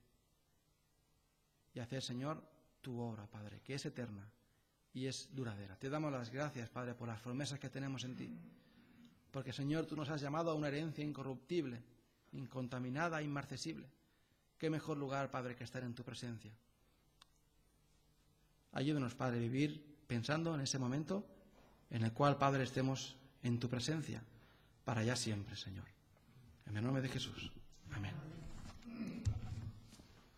y a hacer, Señor, tu obra, Padre, que es eterna y es duradera. Te damos las gracias, Padre, por las promesas que tenemos en ti. Porque, Señor, tú nos has llamado a una herencia incorruptible, incontaminada e inmarcesible. Qué mejor lugar, Padre, que estar en tu presencia. Ayúdanos, Padre, a vivir pensando en ese momento en el cual, Padre, estemos en tu presencia para ya siempre, Señor. En el nombre de Jesús.